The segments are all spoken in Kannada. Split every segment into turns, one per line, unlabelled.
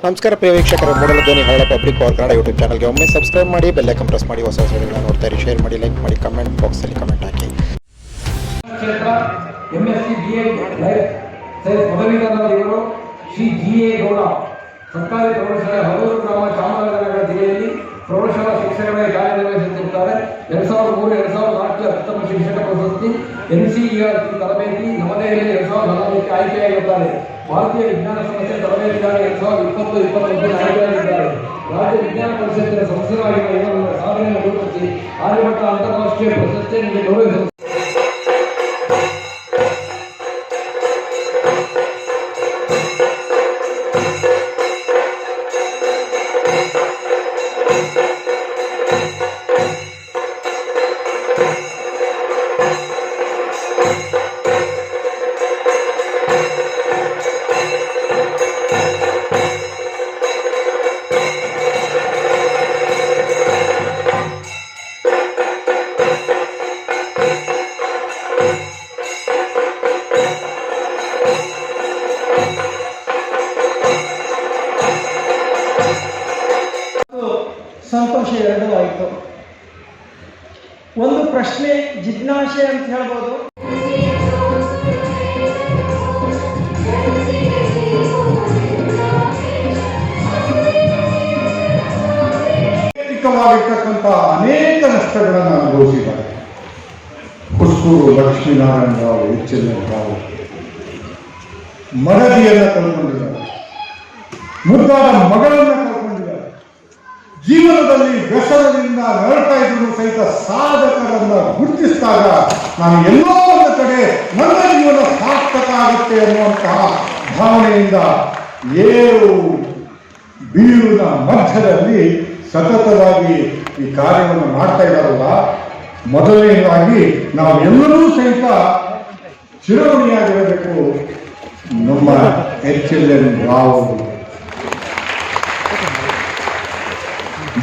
ನಮಸ್ಕಾರ ಪ್ರಿಯ ವೀಕ್ಷಕರೇ, ಮೂಡಲ ಧ್ವನಿ ಹಳ್ಳ ಪಬ್ಲಿಕ್ ಪವರ್ ಕನ್ನಡ ಯೂಟ್ಯೂಬ್ ಚಾನಲ್ಗೆ ಒಮ್ಮೆ ಸಬ್ಸ್ಕ್ರೈಬ್ ಮಾಡಿ, ಬೆಲ್ ಐಕಾನ್ ಪ್ರೆಸ್ ಮಾಡಿ, ಹೊಸ ವಿಡಿಯೋಗಳನ್ನ ನೋಡ್ತಾ ಇರಿ. ಶೇರ್ ಮಾಡಿ, ಲೈಕ್ ಮಾಡಿ, ಕಮೆಂಟ್ ಬಾಕ್ಸಲ್ಲಿ ಕಮೆಂಟ್ ಹಾಕಿ.
ಕ್ಷೇತ್ರ ಎಂಎಸ್ಸಿ ಬಿಎಡ್ ಪದವೀಧರರು ಶ್ರೀ ಜಿ.ಎ. ಗೌಡ ಸರ್ಕಾರಿ ಪ್ರೌಢಶಾಲೆ ಹಲೂರು ಗ್ರಾಮ ಚಾಮರಾಜನಗರ ಜಿಲ್ಲೆಯಲ್ಲಿ ಪ್ರೌಢಶಾಲಾ ಶಿಕ್ಷಕರಾಗಿ ಕಾರ್ಯನಿರ್ವಹಿಸುತ್ತಿದ್ದಾರೆ. 2003-2004 ಅತ್ಯುತ್ತಮ ಶಿಕ್ಷಕ ಪ್ರಶಸ್ತಿ, NCERT ತರಬೇತಿ, ನವದೆಹಲಿ 2014 ಆಯ್ಕೆಯಾಗಿದ್ದಾರೆ. ಭಾರತೀಯ ವಿಜ್ಞಾನ ಸಂಸ್ಥೆ ತರಬೇತಿಗಾಗಿ 2020-21 ಆಯ್ಕೆಯಾಗಿದ್ದಾರೆ. ರಾಜ್ಯ ವಿಜ್ಞಾನ ಪರಿಷತ್ತಿನ ಸದಸ್ಯರಾಗಿರುವ ಇವರ ಸಾಧನೆಯನ್ನು ಗುರುತಿಸಿ ಆರ್ಯಭಟ್ಟ ಅಂತಾರಾಷ್ಟ್ರೀಯ ಪ್ರಶಸ್ತಿಯನ್ನು ಗೌರವಿಸುತ್ತಾರೆ.
ಸಂತೋಷ ಎರಡೂ ಆಯಿತು. ಒಂದು ಪ್ರಶ್ನೆ ಜಿಜ್ಞಾಸೆ ಅಂತ ಹೇಳ್ಬೋದು.
ವೈಯಕ್ತಿಕವಾಗಿರ್ತಕ್ಕಂಥ ಅನೇಕ ನಷ್ಟಗಳನ್ನು ಅನುಭವಿಸಿದ್ದಾರೆ. ಕುಸ್ತೂರು ಲಕ್ಷ್ಮೀನಾರಾಯಣ ರಾವ್, HLN ರಾವ್ ಮಡದಿಯನ್ನು ಕಳ್ಕೊಂಡಿದ್ದಾರೆ, ಮುದ್ದಾದ ಮಗಳನ್ನು ಕಳ್ಕೊಂಡಿದ್ದಾರೆ. ಜೀವನದಲ್ಲಿ ವ್ಯಸನದಿಂದ ನರಳ್ತಾ ಇದ್ರು ಸಹಿತ ಸಾಧಕರನ್ನ ಗುರುತಿಸಿದಾಗ ನಾನು ಎಲ್ಲೋ ಒಂದು ಕಡೆ ನನ್ನ ಜೀವನ ಸಾರ್ಥಕ ಆಗುತ್ತೆ ಅನ್ನುವಂತಹ ಭಾವನೆಯಿಂದ ಏರು ಬೀರುವಿನ ಮಧ್ಯದಲ್ಲಿ ಸತತವಾಗಿ ಈ ಕಾರ್ಯವನ್ನು ಮಾಡ್ತಾ ಇದ್ದಾರಲ್ಲ, ಮೊದಲನೇದಾಗಿ ನಾವು ಎಲ್ಲರೂ ಸಹಿತ ಚಿರಋಣಿಯಾಗಿರಬೇಕು ನಮ್ಮ HLN ರಾವ್.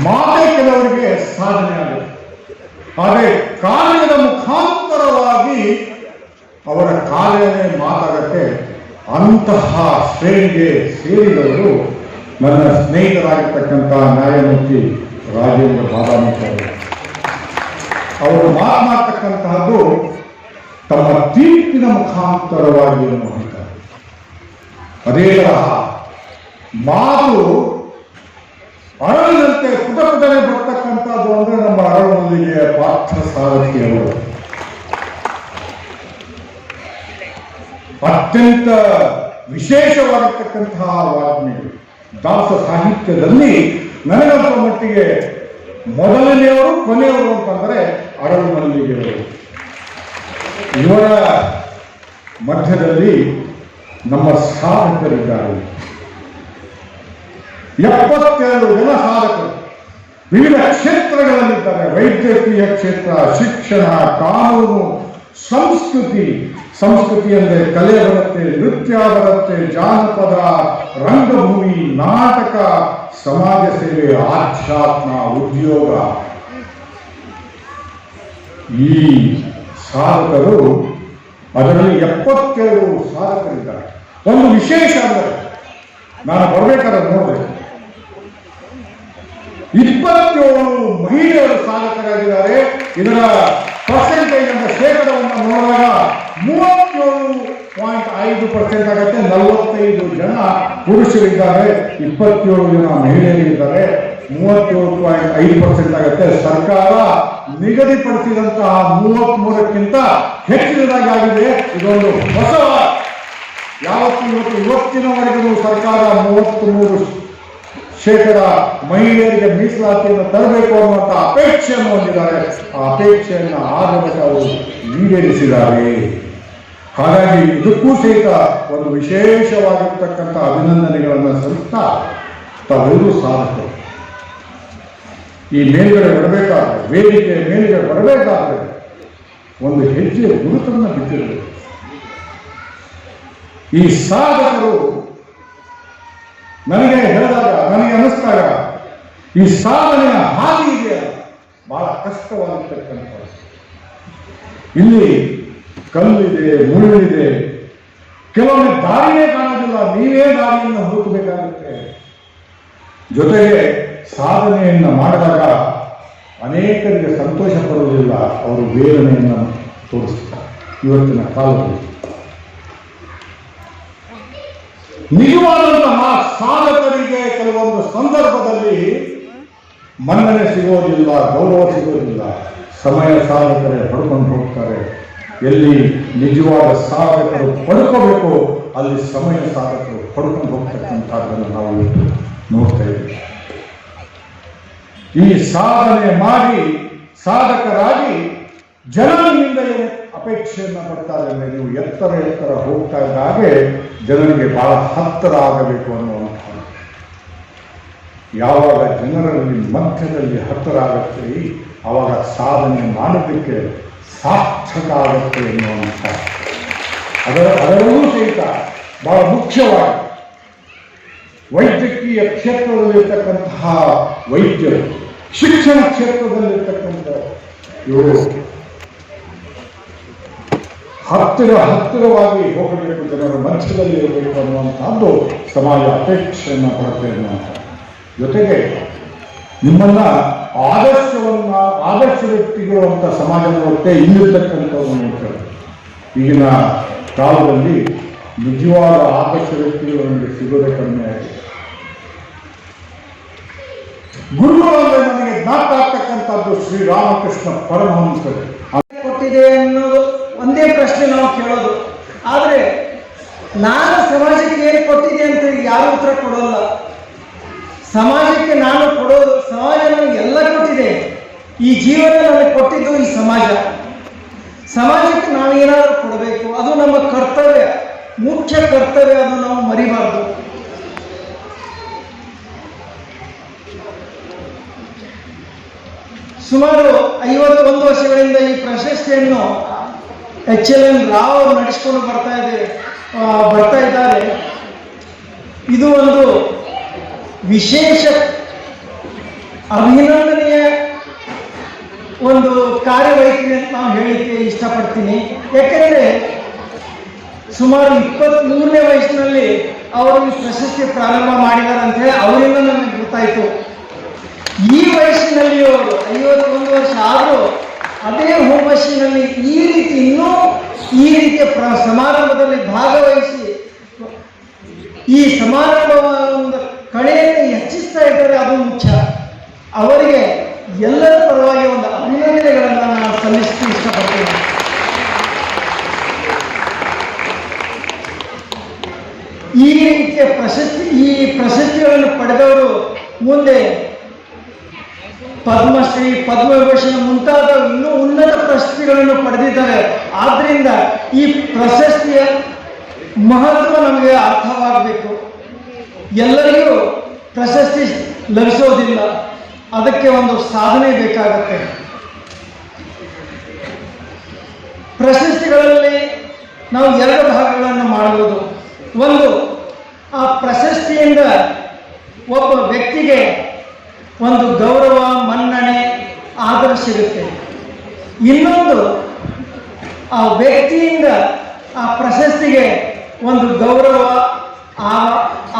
ಮಾತೆ ಕೆಲವರಿಗೆ ಸಾಧನೆ ಆಗುತ್ತೆ, ಆದರೆ ಕಾರ್ಯದ ಮುಖಾಂತರವಾಗಿ ಅವರ ಕಾರ್ಯನೇ ಮಾತಾಗತ್ತೆ. ಅಂತಹ ಶ್ರೇಣಿಗೆ ಸೇರಿದವರು ನನ್ನ ಸ್ನೇಹಿತರಾಗಿರ್ತಕ್ಕಂಥ ನ್ಯಾಯಮೂರ್ತಿ ರಾಜೇಂದ್ರ ಬಾದಾಮಿ ಅವರು ಮಾತನಾಡ್ತಕ್ಕಂತಹದ್ದು ತಮ್ಮ ತೀರ್ಪಿನ ಮುಖಾಂತರವಾಗಿ ಹೇಳ್ತಾರೆ. ಅದೇ ತರಹ ಮಾತು ಅರಳಿನಂತೆ ಪುಟಪುಟನೆ ಬರ್ತಕ್ಕಂಥದ್ದು ಅಂದ್ರೆ ನಮ್ಮ ಅರಳಮಲ್ಲಿಗೆ ಪಾರ್ಥ ಸಾರಥಿ ಅವರು ಅತ್ಯಂತ ವಿಶೇಷವಾಗಿರ್ತಕ್ಕಂತಹ ವಾಗ್ಮಿಗಳು. ದಾಸ ಸಾಹಿತ್ಯದಲ್ಲಿ ನನಗಂತ ಮಟ್ಟಿಗೆ ಮೊದಲನೆಯವರು ಕೊನೆಯವರು ಅಂತಂದ್ರೆ ಅರಳಮಲ್ಲಿಗೆಯವರು. ಇವರ ಮಧ್ಯದಲ್ಲಿ ನಮ್ಮ ಸಾಧಕರಿದ್ದಾರೆ. 72 ಜನ ಸಾಧಕರು ವಿವಿಧ ಕ್ಷೇತ್ರಗಳಲ್ಲಿದ್ದಾರೆ. ವೈದ್ಯಕೀಯ ಕ್ಷೇತ್ರ, ಶಿಕ್ಷಣ, ಕಾನೂನು, ಸಂಸ್ಕೃತಿ ಅಂದರೆ ಕಲೆ ಬರುತ್ತೆ, ನೃತ್ಯ ಬರುತ್ತೆ, ಜಾನಪದ, ರಂಗಭೂಮಿ, ನಾಟಕ, ಸಮಾಜ ಸೇವೆ, ಆಧ್ಯಾತ್ಮ, ಉದ್ಯೋಗ. ಈ ಸಾಧಕರು, ಅದರಲ್ಲಿ 72 ಸಾಧಕರಿದ್ದಾರೆ. ಒಂದು ವಿಶೇಷ ಅಂದರೆ ನಾನು ಬರಬೇಕಾದ್ರೆ ನೋಡಿದೆ, 27 ಮಹಿಳೆಯರು ಸಾಧಕರಾಗಿದ್ದಾರೆ. ಇದರ ಪರ್ಸೆಂಟೇಜ್ ಅಂತ ಶೇಕಡವನ್ನು ನೋಡಿದಾಗ 37.5% ಆಗುತ್ತೆ. 45 ಜನ ಪುರುಷರಿದ್ದಾರೆ, 27 ಜನ ಮಹಿಳೆಯರಿದ್ದಾರೆ, 37.5% ಆಗುತ್ತೆ. ಸರ್ಕಾರ ನಿಗದಿಪಡಿಸಿದಂತಹ 33ಕ್ಕಿಂತ ಹೆಚ್ಚಿನದಾಗಿ ಆಗಿದೆ. ಇದೊಂದು ಹೊಸ, ಇವತ್ತಿನವರೆಗೂ ಸರ್ಕಾರ 33% ಮಹಿಳೆಯರಿಗೆ ಮೀಸಲಾತಿಯನ್ನು ತರಬೇಕು ಅನ್ನುವಂಥ ಅಪೇಕ್ಷೆಯನ್ನು ಹೊಂದಿದ್ದಾರೆ. ಆ ಅಪೇಕ್ಷೆಯನ್ನು ಆರ್ಯಭಟ ಅವರು ಈಡೇರಿಸಿದ್ದಾರೆ. ಹಾಗಾಗಿ ಇದಕ್ಕೂ ಸಹಿತ ಒಂದು ವಿಶೇಷವಾಗಿರ್ತಕ್ಕಂಥ ಅಭಿನಂದನೆಗಳನ್ನು ಸಲ್ಲಿಸ್ತಾ ತಾವೆಲ್ಲರೂ ಸಾಧಕರು. ಈ ಮೇಲ್ಗಡೆ ಬರಬೇಕಾದ್ರೆ, ವೇದಿಕೆ ಮೇಲ್ಗಡೆ ಬರಬೇಕಾದ್ರೆ ಒಂದು ಹೆಜ್ಜೆ ಗುರುತನ್ನು ಬಿಟ್ಟಿರಬೇಕು. ಈ ಸಾಧಕರು ನನಗೆ ಹೇಳಿದಾಗ, ನನಗೆ ಅನ್ನಿಸ್ದಾಗ ಈ ಸಾಧನೆಯ ಹಾದಿ ಇದೆಯಲ್ಲ, ಬಹಳ ಕಷ್ಟವಾಗಿರ್ತಕ್ಕಂಥದ್ದು. ಇಲ್ಲಿ ಕಲ್ಲಿದೆ, ಮುಳ್ಳಿದೆ, ಕೆಲವೊಮ್ಮೆ ದಾರಿಯೇ ಕಾಣೋದಿಲ್ಲ, ನೀವೇ ದಾರಿಯನ್ನು ಹುಡುಕಬೇಕಾಗುತ್ತೆ. ಜೊತೆಗೆ ಸಾಧನೆಯನ್ನು ಮಾಡಿದಾಗ ಅನೇಕರಿಗೆ ಸಂತೋಷ ಪಡುವುದಿಲ್ಲ, ಅವರು ವೇದನೆಯನ್ನು ತೋರಿಸ್ತಾರೆ. ಇವತ್ತಿನ ಕಾಲದಲ್ಲಿ ನಿಜವಾದಂತಹ ಸಾಧಕರಿಗೆ ಕೆಲವೊಂದು ಸಂದರ್ಭದಲ್ಲಿ ಮನ್ನಣೆ ಸಿಗೋದಿಲ್ಲ, ಗೌರವ ಸಿಗೋದಿಲ್ಲ. ಸಮಯ ಸಾಧಕರೇ ಪಡ್ಕೊಂಡು ಹೋಗ್ತಾರೆ. ಎಲ್ಲಿ ನಿಜವಾದ ಸಾಧಕರು ಪಡ್ಕೋಬೇಕು ಅಲ್ಲಿ ಸಮಯ ಸಾಧಕರು ಪಡ್ಕೊಂಡು ಹೋಗ್ತಕ್ಕಂಥದ್ದನ್ನು ನಾವು ನೋಡ್ತಾ ಇದ್ದೀವಿ. ಈ ಸಾಧನೆ ಮಾಡಿ ಸಾಧಕರಾಗಿ ಜನರಿಂದ ಅಪೇಕ್ಷೆಯನ್ನು ಪಡ್ತಾರೆ ಅಂದರೆ ನೀವು ಎತ್ತರ ಎತ್ತರ ಹೋಗ್ತಾ ಇದ್ದ ಹಾಗೆ ಜನರಿಗೆ ಬಹಳ ಹತ್ತಿರ ಆಗಬೇಕು ಅನ್ನುವಂಥ. ಯಾವಾಗ ಜನರಲ್ಲಿ ಮಧ್ಯದಲ್ಲಿ ಹತ್ತಿರ ಆಗುತ್ತೆ ಆವಾಗ ಸಾಧನೆ ಮಾಡೋದಕ್ಕೆ ಸಾರ್ಥಕ ಆಗುತ್ತೆ ಎನ್ನುವಂಥ ಅದರಲ್ಲೂ ಸಹಿತ ಬಹಳ ಮುಖ್ಯವಾಗಿ ವೈದ್ಯಕೀಯ ಕ್ಷೇತ್ರದಲ್ಲಿರ್ತಕ್ಕಂತಹ ವೈದ್ಯರು, ಶಿಕ್ಷಣ ಕ್ಷೇತ್ರದಲ್ಲಿರ್ತಕ್ಕಂಥ ಇವರು ಹತ್ತಿರವಾಗಿ ಹೋಗಬೇಕು, ಜನರ ಮಧ್ಯದಲ್ಲಿ ಇರಬೇಕು ಅನ್ನುವಂಥದ್ದು ಸಮಾಜ ಅಪೇಕ್ಷೆಯನ್ನು ಪಡುತ್ತೆ ಅನ್ನುವಂಥ. ಜೊತೆಗೆ ನಿಮ್ಮನ್ನ ಆದರ್ಶ ವ್ಯಕ್ತಿಗಳು ಅಂತ ಸಮಾಜ ನೋಡುತ್ತೆ, ಇಲ್ಲಿರ್ತಕ್ಕಂಥವ್ರು ನೋಡ್ತಾರೆ. ಈಗಿನ ಕಾಲದಲ್ಲಿ ನಿಜವಾದ ಆದರ್ಶ ವ್ಯಕ್ತಿಗಳು ನಮಗೆ ಸಿಗೋದೇ ಕಡಿಮೆ ಆಗಿದೆ. ಗುರುಗಳು ಅಂದರೆ ನನಗೆ ಜ್ಞಾಪ ಆಗ್ತಕ್ಕಂಥದ್ದು ಶ್ರೀರಾಮಕೃಷ್ಣ ಪರಮಹಂಸರು.
ಕೊಟ್ಟಿದೆ ಅನ್ನೋದು ಒಂದೇ ಪ್ರಶ್ನೆ ನಾವು ಕೇಳೋದು. ಆದರೆ ನಾನು ಸಮಾಜಕ್ಕೆ ಏನು ಕೊಟ್ಟಿದೆ ಅಂತ ಯಾರು ಉತ್ತರ ಕೊಡೋಲ್ಲ. ಸಮಾಜಕ್ಕೆ ನಾನು ಕೊಡೋದು, ಸಮಾಜ ನನಗೆ ಎಲ್ಲ ಕೊಟ್ಟಿದೆ. ಈ ಜೀವನ ನನಗೆ ಕೊಟ್ಟಿದ್ದು ಈ ಸಮಾಜ. ಸಮಾಜಕ್ಕೆ ನಾವು ಏನಾದರೂ ಕೊಡಬೇಕು, ಅದು ನಮ್ಮ ಕರ್ತವ್ಯ, ಮುಖ್ಯ ಕರ್ತವ್ಯ. ಅದು ನಾವು ಮರಿಬಾರ್ದು. ಸುಮಾರು 51 ವರ್ಷಗಳಿಂದ ಈ ಪ್ರಶಸ್ತಿಯನ್ನು HLN ರಾವ್ ಅವರು ನಡೆಸಿಕೊಂಡು ಬರ್ತಾ ಇದ್ದಾರೆ. ಇದು ಒಂದು ವಿಶೇಷ ಅಭಿನಂದನೆಯ ಒಂದು ಕಾರ್ಯವೈಖರಿ ಅಂತ ನಾವು ಹೇಳಲಿಕ್ಕೆ ಇಷ್ಟಪಡ್ತೀನಿ. ಯಾಕೆಂದರೆ ಸುಮಾರು 23ನೇ ವಯಸ್ಸಿನಲ್ಲಿ ಅವರು ಈ ಪ್ರಶಸ್ತಿ ಪ್ರಾರಂಭ ಮಾಡಿದ್ದಾರೆ ಅಂತ ಹೇಳಿ ಅವರಿಂದ ನನಗೆ ಗೊತ್ತಾಯಿತು. ಈ ವಯಸ್ಸಿನಲ್ಲಿ ಅವರು 51 ವರ್ಷ ಆದರೂ ಅದೇ ಹುಮ್ಮಸ್ಸಿನಲ್ಲಿ ಈ ರೀತಿಯ ಸಮಾರಂಭದಲ್ಲಿ ಭಾಗವಹಿಸಿ ಈ ಸಮಾರಂಭದ ಕಳೆಯನ್ನು ಹೆಚ್ಚಿಸ್ತಾ ಇದ್ದಾರೆ. ಅದು ಮುಖ್ಯ. ಅವರಿಗೆ ಎಲ್ಲರ ಪರವಾಗಿ ಒಂದು ಅಭಿನಂದನೆಗಳನ್ನು ನಾನು ಸಲ್ಲಿಸಲು ಇಷ್ಟಪಡ್ತೇನೆ. ಈ ರೀತಿಯ ಪ್ರಶಸ್ತಿಗಳನ್ನು ಪಡೆದವರು ಮುಂದೆ ಪದ್ಮಶ್ರೀ, ಪದ್ಮವಿಭೂಷಣ ಮುಂತಾದ ಇನ್ನೂ ಉನ್ನತ ಪ್ರಶಸ್ತಿಗಳನ್ನು ಪಡೆದಿದ್ದಾರೆ. ಆದ್ದರಿಂದ ಈ ಪ್ರಶಸ್ತಿಯ ಮಹತ್ವ ನಮಗೆ ಅರ್ಥವಾಗಬೇಕು. ಎಲ್ಲರಿಗೂ ಪ್ರಶಸ್ತಿ ಲಭಿಸೋದಿಲ್ಲ, ಅದಕ್ಕೆ ಒಂದು ಸಾಧನೆ ಬೇಕಾಗತ್ತೆ. ಪ್ರಶಸ್ತಿಗಳಲ್ಲಿ ನಾವು 2 ಭಾಗಗಳನ್ನು ಮಾಡಬಹುದು. ಒಂದು, ಆ ಪ್ರಶಸ್ತಿಯಿಂದ ಒಬ್ಬ ವ್ಯಕ್ತಿಗೆ ಒಂದು ಗೌರವ, ಮನ್ನಣೆ, ಆದರ ಸಿಗುತ್ತೆ. ಇನ್ನೊಂದು, ಆ ವ್ಯಕ್ತಿಯಿಂದ ಆ ಪ್ರಶಸ್ತಿಗೆ ಒಂದು ಗೌರವ,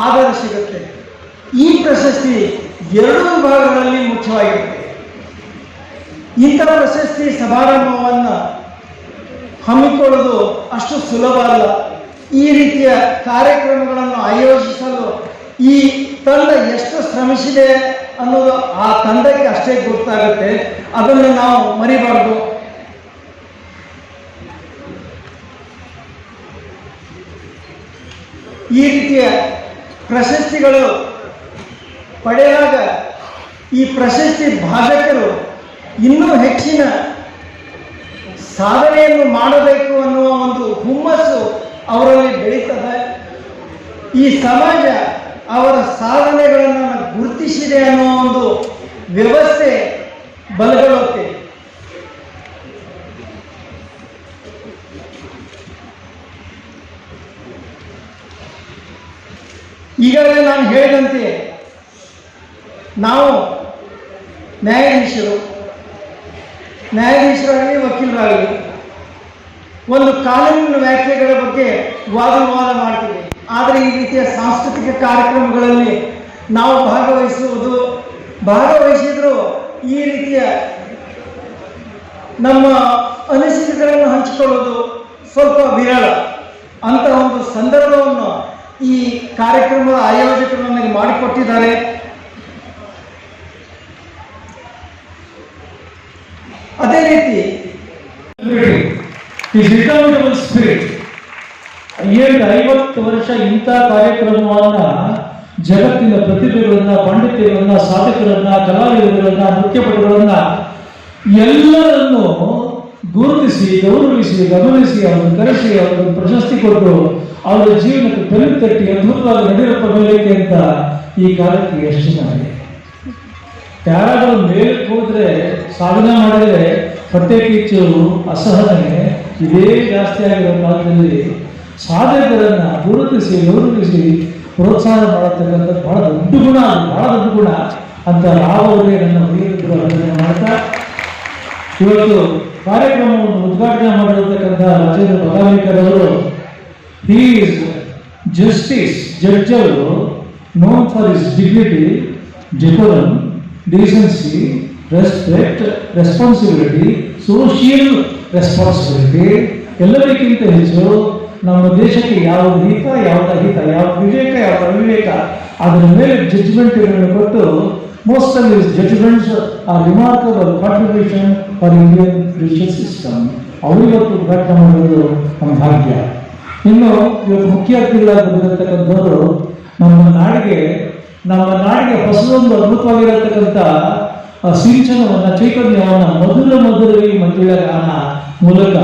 ಆದರ ಸಿಗುತ್ತೆ. ಈ ಪ್ರಶಸ್ತಿ 2 ವಿಭಾಗಗಳಲ್ಲಿ ಮುಖ್ಯವಾಗಿರುತ್ತೆ. ಇಂಥ ಪ್ರಶಸ್ತಿ ಸಮಾರಂಭವನ್ನು ಹಮ್ಮಿಕೊಳ್ಳೋದು ಅಷ್ಟು ಸುಲಭ ಅಲ್ಲ. ಈ ರೀತಿಯ ಕಾರ್ಯಕ್ರಮಗಳನ್ನು ಆಯೋಜಿಸಲು ಈ ತಂಡ ಎಷ್ಟು ಶ್ರಮಿಸಿದೆ ಅನ್ನೋದು ಆ ತಂಡಕ್ಕೆ ಅಷ್ಟೇ ಗೊತ್ತಾಗುತ್ತೆ. ಅದನ್ನು ನಾವು ಮರಿಬಾರ್ದು. ಈ ರೀತಿಯ ಪ್ರಶಸ್ತಿಗಳು ಪಡೆದಾಗ ಈ ಪ್ರಶಸ್ತಿ ಭಾಜಕರು ಇನ್ನೂ ಹೆಚ್ಚಿನ ಸಾಧನೆಯನ್ನು ಮಾಡಬೇಕು ಅನ್ನುವ ಒಂದು ಹುಮ್ಮಸ್ಸು ಅವರಲ್ಲಿ ಬೆಳೀತದೆ. ಈ ಸಮಾಜ ಅವರ ಸಾಧನೆಗಳನ್ನು ಗುರುತಿಸಿದೆ ಅನ್ನೋ ಒಂದು ವ್ಯವಸ್ಥೆ ಬಲಗೊಳ್ಳುತ್ತೆ. ಈಗಾಗಲೇ ನಾನು ಹೇಳಿದಂತೆ ನಾವು ನ್ಯಾಯಾಧೀಶರಾಗಲಿ ವಕೀಲರಾಗಲಿ ಒಂದು ಕಾನೂನಿನ ವ್ಯಾಖ್ಯೆಗಳ ಬಗ್ಗೆ ವಾದ ಮಾಡ್ತೀವಿ. ಆದರೆ ಈ ರೀತಿಯ ಸಾಂಸ್ಕೃತಿಕ ಕಾರ್ಯಕ್ರಮಗಳಲ್ಲಿ ನಾವು ಭಾಗವಹಿಸಿದ್ರು ಈ ರೀತಿಯ ನಮ್ಮ ಅನಿಸಿಕೆಗಳನ್ನು ಹಂಚಿಕೊಳ್ಳೋದು ಸ್ವಲ್ಪ ವಿರಳ. ಅಂತ ಒಂದು ಸಂದರ್ಭವನ್ನು ಈ ಕಾರ್ಯಕ್ರಮದ ಆಯೋಜಕರು ನನಗೆ ಮಾಡಿಕೊಟ್ಟಿದ್ದಾರೆ. ಅದೇ ರೀತಿ
ಸ್ಪಿರಿಟ್ 50 ವರ್ಷ ಇಂಥ ಕಾರ್ಯಕ್ರಮವನ್ನ ಜಗತ್ತಿನ ಪ್ರತಿಭೆಗಳನ್ನ, ಪಂಡಿತರನ್ನ, ಸಾಧಕರನ್ನ, ಕಲಾವಿದರನ್ನ, ನೃತ್ಯಪಟುಗಳನ್ನ ಎಲ್ಲರನ್ನು ಗುರುತಿಸಿ, ಗೌರವಿಸಿ, ಗಮನಿಸಿ, ಅವರನ್ನು ಕರೆಸಿ, ಅವರನ್ನು ಪ್ರಶಸ್ತಿ ಕೊಟ್ಟು ಅವರ ಜೀವನಕ್ಕೆ ಬೆನ್ನು ತಟ್ಟಿ ಅದ್ಭುತವಾಗಿ ನಡೆಯಪ್ಪ ಮೇಲಕ್ಕೆ ಅಂತ ಈ ಕಾಲಕ್ಕೆ ಎಷ್ಟು ಜನ ಯಾರಾದರೂ ಮೇಲಕ್ಕೆ ಹೋದ್ರೆ, ಸಾಧನೆ ಮಾಡಿದ್ರೆ ಹೊಟ್ಟೆ ಕಿಚ್ಚು, ಅಸಹನೆ ಇದೇ ಜಾಸ್ತಿ ಆಗಿರೋ ಕಾಲದಲ್ಲಿ ಸಾಧಕರನ್ನ ಗುರುತಿಸಿ, ಗೌರವಿಸಿ, ಪ್ರೋತ್ಸಾಹ ಮಾಡತಕ್ಕಂಥದ್ದು ಬಹಳ ದೊಡ್ಡ ಗುಣ. ಅದು ಬಹಳ ದೊಡ್ಡ ಗುಣ ಅಂತ ನಾವವರಿಗೆ ನನ್ನ ಹುಡುಗಿಯರು ಅಭಿನಂದನೆ ಮಾಡ್ತಾ, ಇವತ್ತು ಕಾರ್ಯಕ್ರಮವನ್ನು ಉದ್ಘಾಟನೆ ಮಾಡಿರತಕ್ಕಂಥ ರಾಜೇಂದ್ರ ಬಗಾವೇಕರ್ ಅವರು, ಹಿ ಈಸ್ ಜಸ್ಟಿಸ್ ಜಡ್ಜ್ ಅವರು, known for his dignity, decorum, decency, respect, responsibility, social responsibility. ಎಲ್ಲದಕ್ಕಿಂತ ಹೆಚ್ಚು ನಮ್ಮ ದೇಶಕ್ಕೆ ಯಾವುದು ಹಿತ, ಯಾವುದು ಅಹಿತ, ಯಾವುದು ವಿವೇಕ, ಯಾವುದು ಅವಿವೇಕ, ಅದರ ಮೇಲೆ ಜಡ್ಜ್ಮೆಂಟ್ಗಳನ್ನು ಕೊಟ್ಟು most of his judgments are remarkable contribution for Indian judicial system. ಅವರಿವತ್ತು ಉದ್ಘಾಟನೆ ಮಾಡೋದು ನಮ್ಮ ಭಾಗ್ಯ. ಇನ್ನು ಇವತ್ತು ಮುಖ್ಯ ಅತಿಥಿಗಳಾಗಿ ಬಂದಿರತಕ್ಕಂಥವರು ನಮ್ಮ ನಾಡಿಗೆ ಹೊಸದೊಂದು ಅದ್ಭುತವಾಗಿರತಕ್ಕಂಥ ಸಿಂಚನವನ್ನ, ಚೈತನ್ಯವನ್ನ ಮಧುರವಿ ಮಂಜುಳ ಗಾನ ಮೂಲಕ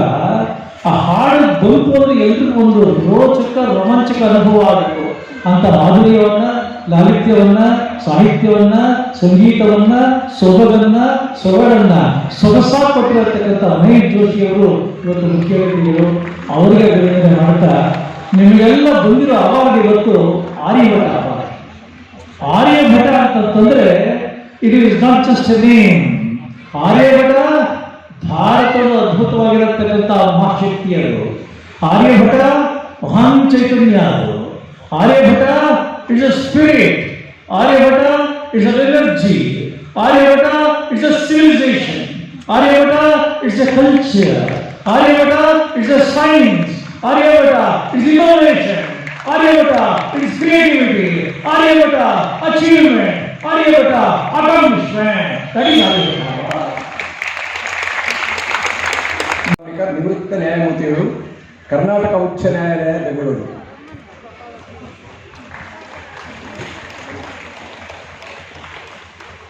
ಆ ಹಾಡು ಬಂತು ಅಂದ್ರೆ ಎಲ್ರಿಗೂ ಒಂದು ರೋಚಕ, ರೋಮಾಂಚಕ ಅನುಭವ ಆಗಬೇಕು ಅಂತ ಮಾಧುರ್ಯವನ್ನ, ಲಾಲಿತ್ಯವನ್ನ, ಸಾಹಿತ್ಯವನ್ನ, ಸಂಗೀತವನ್ನ, ಸೊಗಡನ್ನ ಸೊಗಸಾಗಿ ಕೊಟ್ಟಿರತಕ್ಕಂಥ ಮಹೇಶ್ ಜೋಶಿ ಅವರು ಇವತ್ತು ಮುಖ್ಯ ಅತಿಥಿಗಳು. ಅವರಿಗೆ ಅಭಿನಂದನೆ ಮಾಡ್ತಾ, ನಿಮಗೆಲ್ಲ ಬಂದಿರೋ ಅವಾರ್ಡ್ ಇವತ್ತು ಆರ್ಯಭಟ ಅವಾರ್ಡ್. ಆರ್ಯಭಟ ಅಂತಂದ್ರೆ it is not just A name. Aryabhata ಭಾರತದ ಅದ್ಭುತವಾಗಿರತಕ್ಕಂಥ ಮಹಾಶಕ್ತಿ ಅದು. ಆರ್ಯಭಟ ಮಹಾನ್ ಚೈತನ್ಯ ಅದು. Aryabhata is a spirit. Aryabhata is an energy. Aryabhata is a civilization. Aryabhata is a culture. Aryabhata is a science. Aryabhata is innovation. Aryabhata is creativity. Aryabhata achievement. Aryabhata accomplishment. That is Aryabhata.
ನಿವೃತ್ತ ನ್ಯಾಯಮೂರ್ತಿಗಳು, ಕರ್ನಾಟಕ ಉಚ್ಚ ನ್ಯಾಯಾಲಯ, ಬೆಂಗಳೂರು.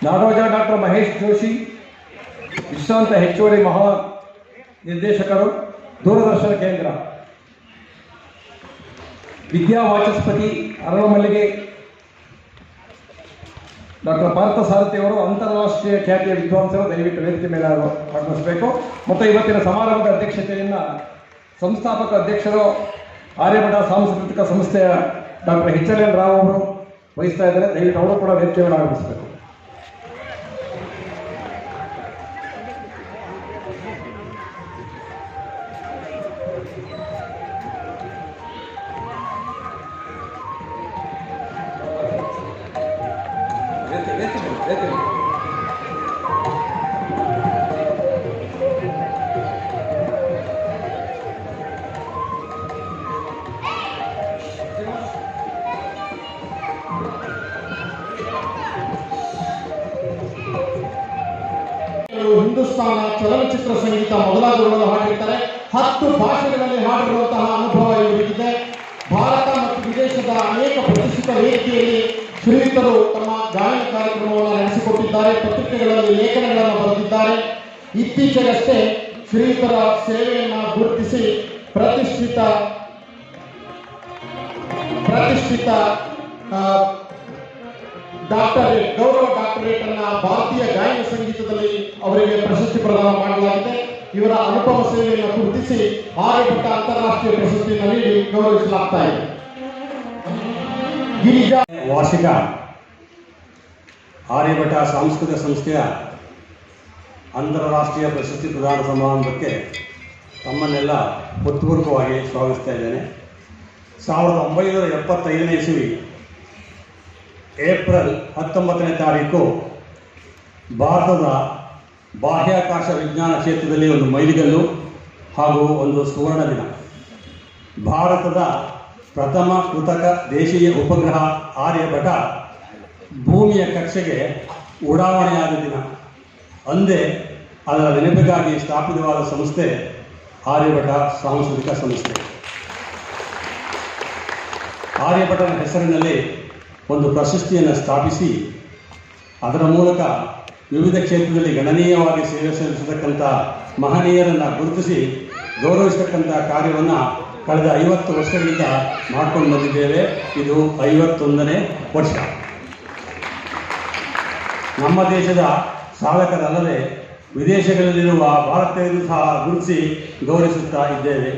ನಾಡೋಜ ಡಾಕ್ಟರ್ ಮಹೇಶ್ ಜೋಶಿ, ವಿಶ್ರಾಂತ ಹೆಚ್ಚುವರಿ ಮಹಾ ನಿರ್ದೇಶಕರು, ದೂರದರ್ಶನ ಕೇಂದ್ರ. ವಿದ್ಯಾ ವಾಚಸ್ಪತಿ ಅರಳಮಲ್ಲಿಗೆ ಡಾಕ್ಟರ್ ಪಾರ್ಥಸಾರಥಿ ಅವರು ಅಂತಾರಾಷ್ಟ್ರೀಯ ಖ್ಯಾತಿಯ ವಿದ್ವಾಂಸರು. ದಯವಿಟ್ಟು ವೇದಿಕೆ ಮೇಲೆ ಆಗಮಿಸಬೇಕು. ಮತ್ತು ಇವತ್ತಿನ ಸಮಾರಂಭದ ಅಧ್ಯಕ್ಷತೆಯನ್ನು ಸಂಸ್ಥಾಪಕ ಅಧ್ಯಕ್ಷರು, ಆರ್ಯಭಟ ಸಾಂಸ್ಕೃತಿಕ ಸಂಸ್ಥೆಯ ಡಾಕ್ಟರ್ ಎಚ್.ಎಲ್.ಎನ್. ರಾವ್ ಅವರು ವಹಿಸ್ತಾ ಇದ್ದಾರೆ. ದಯವಿಟ್ಟು ಅವರು ಕೂಡ ವೇದಿಕೆ ಮೇಲೆ ಆಗಮಿಸಬೇಕು.
ಹಿಂದೂಸ್ತಾನ ಚಲನಚಿತ್ರ ಸಂಗೀತ ಮೊದಲಾದವುಗಳನ್ನು ಹಾಡಿರ್ತಾರೆ. 10 ಭಾಷೆಗಳಲ್ಲಿ ಹಾಡಿರುವಂತಹ ಅನುಭವ ಇವರಿಗಿದೆ. ಭಾರತ ಮತ್ತು ವಿದೇಶದ ಅನೇಕ ಪ್ರತಿಷ್ಠಿತ ವೇದಿಕೆಯಲ್ಲಿ ಶ್ರೀಯುತರು ತಮ್ಮ ಗಾಯನ ಕಾರ್ಯಕ್ರಮವನ್ನು ನಡೆಸಿಕೊಟ್ಟಿದ್ದಾರೆ. ಪತ್ರಿಕೆಗಳಲ್ಲಿ ಲೇಖನಗಳನ್ನು ಬರೆದಿದ್ದಾರೆ. ಇತ್ತೀಚೆಗಷ್ಟೇ ಶ್ರೀಯುತರ ಸೇವೆಯನ್ನು ಗುರುತಿಸಿ ಪ್ರತಿಷ್ಠಿತ ಗೌರವ ಡಾಕ್ಟರೇಟ್ ಅನ್ನ ಭಾರತೀಯ ಗಾಯನ ಸಂಗೀತದಲ್ಲಿ ಅವರಿಗೆ ಪ್ರಶಸ್ತಿ ಪ್ರದಾನ ಮಾಡಲಾಗಿದೆ. ಇವರ ಅನುಪಮ ಸೇವೆಯನ್ನು ಗುರುತಿಸಿ ಆರ್ಯಭಟ ಅಂತಾರಾಷ್ಟ್ರೀಯ ಪ್ರಶಸ್ತಿಯನ್ನು ನೀಡಿ ಗೌರವಿಸಲಾಗ್ತಾ ಇದೆ. ಗಿರಿಜಾ
ವಾರ್ಷಿಕ ಆರ್ಯಭಟ ಸಾಂಸ್ಕೃತಿಕ ಸಂಸ್ಥೆಯ ಅಂತಾರಾಷ್ಟ್ರೀಯ ಪ್ರಶಸ್ತಿ ಪ್ರದಾನ ಸಮಾರಂಭಕ್ಕೆ ತಮ್ಮನ್ನೆಲ್ಲ ಹೃತ್ಪೂರ್ವಕವಾಗಿ ಸ್ವಾಗತಿಸ್ತಾ ಇದ್ದೇನೆ. 1975ನೇ ಇಸವಿ ಏಪ್ರಿಲ್ 19ನೇ ತಾರೀಕು ಭಾರತದ ಬಾಹ್ಯಾಕಾಶ ವಿಜ್ಞಾನ ಕ್ಷೇತ್ರದಲ್ಲಿ ಒಂದು ಮೈಲಿಗಲ್ಲು ಹಾಗೂ ಒಂದು ಸುವರ್ಣ ದಿನ. ಭಾರತದ ಪ್ರಥಮ ಕೃತಕ ದೇಶೀಯ ಉಪಗ್ರಹ ಆರ್ಯಭಟ ಭೂಮಿಯ ಕಕ್ಷೆಗೆ ಉಡಾವಣೆಯಾದ ದಿನ. ಅಂದೇ ಅದರ ನೆನಪಿಗಾಗಿ ಸ್ಥಾಪಿತವಾದ ಸಂಸ್ಥೆ ಆರ್ಯಭಟ ಸಾಂಸ್ಕೃತಿಕ ಸಂಸ್ಥೆ. ಆರ್ಯಭಟನ ಹೆಸರಿನಲ್ಲಿ ಒಂದು ಪ್ರಶಸ್ತಿಯನ್ನು ಸ್ಥಾಪಿಸಿ ಅದರ ಮೂಲಕ ವಿವಿಧ ಕ್ಷೇತ್ರದಲ್ಲಿ ಗಣನೀಯವಾಗಿ ಸೇವೆ ಸಲ್ಲಿಸತಕ್ಕಂಥ ಮಹನೀಯರನ್ನು ಗುರುತಿಸಿ ಗೌರವಿಸತಕ್ಕಂಥ ಕಾರ್ಯವನ್ನು ಕಳೆದ 50 ವರ್ಷಗಳಿಂದ ಮಾಡ್ಕೊಂಡು ಬಂದಿದ್ದೇವೆ. ಇದು 51ನೇ ವರ್ಷ. ನಮ್ಮ ದೇಶದ ಸಾಧಕರಲ್ಲದೆ ವಿದೇಶಗಳಲ್ಲಿರುವ ಭಾರತೀಯರು ಸಹ ಗುರುತಿಸಿ ಗೌರವಿಸುತ್ತಾ ಇದ್ದೇವೆ.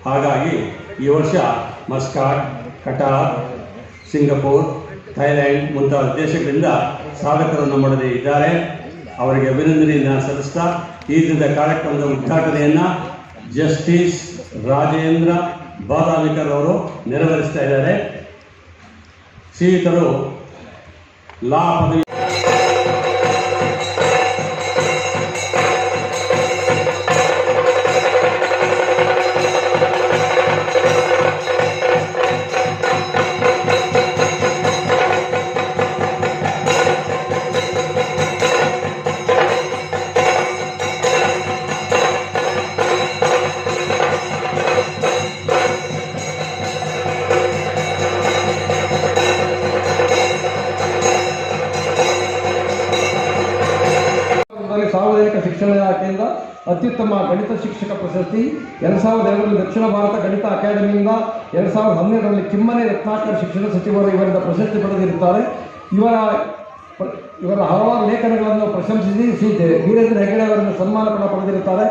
ಹಾಗಾಗಿ ಈ ವರ್ಷ ಮಸ್ಕಾಟ್, ಕಟಾರ್, ಸಿಂಗಪೂರ್, ಥೈಲ್ಯಾಂಡ್ ಮುಂತಾದ ದೇಶಗಳಿಂದ ಸಾಧಕರು ನಮ್ಮೊಡನೆ ಇದ್ದಾರೆ. ಅವರಿಗೆ ಅಭಿನಂದನೆಯನ್ನು ಸಲ್ಲಿಸ್ತಾ ಈ ದಿನದ ಕಾರ್ಯಕ್ರಮದ ಉದ್ಘಾಟನೆಯನ್ನು ಜಸ್ಟಿಸ್ ರಾಜೇಂದ್ರ ಬಾದಾಮಿಕರ್ ಅವರು ನೆರವೇರಿಸ್ತಾ ಇದ್ದಾರೆ. ಶ್ರೀಯುತರು ಲಾ ಪದವಿ
ಸಾರ್ವಜನಿಕ ಶಿಕ್ಷಣ ಇಲಾಖೆಯಿಂದ ಅತ್ಯುತ್ತಮ ಗಣಿತ ಶಿಕ್ಷಕ ಪ್ರಶಸ್ತಿ, 2002ರಲ್ಲಿ ದಕ್ಷಿಣ ಭಾರತ ಗಣಿತ ಅಕಾಡೆಮಿಯಿಂದ, 2012ರಲ್ಲಿ ಕಿಮ್ಮನೆ ರತ್ನಾಕರ್ ಶಿಕ್ಷಣ ಸಚಿವರು ಇವರಿಂದ ಪ್ರಶಸ್ತಿ ಪಡೆದಿರುತ್ತಾರೆ. ಇವರ ಹಲವಾರು ಲೇಖನಗಳನ್ನು ಪ್ರಶಂಸಿಸಿ ಶ್ರೀ ವೀರೇಂದ್ರ ಹೆಗಡೆ ಅವರನ್ನು ಸನ್ಮಾನ ಕೂಡ ಪಡೆದಿರುತ್ತಾರೆ.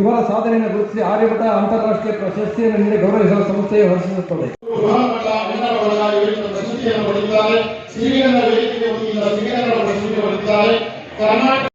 ಇವರ ಸಾಧನೆಯನ್ನು ಗುರುತಿಸಿ ಆರ್ಯಭಟ ಅಂತಾರಾಷ್ಟ್ರೀಯ ಪ್ರಶಸ್ತಿಯನ್ನು ನೀಡಿ ಗೌರವಿಸಲು ಸಂಸ್ಥೆಯು ಹೊರಡಿಸುತ್ತದೆ.
ಪ್ರಶಸ್ತಿಯನ್ನು ಪಡೆದಿದ್ದಾರೆ. ಸಿರಿಗನ್ನಡ ವೇದಿಕೆ ವತಿಯಿಂದ ಸಿರಿಗನ್ನಡ ಪ್ರಶಸ್ತಿ ಪಡೆದಿದ್ದಾರೆ. ಕರ್ನಾಟಕ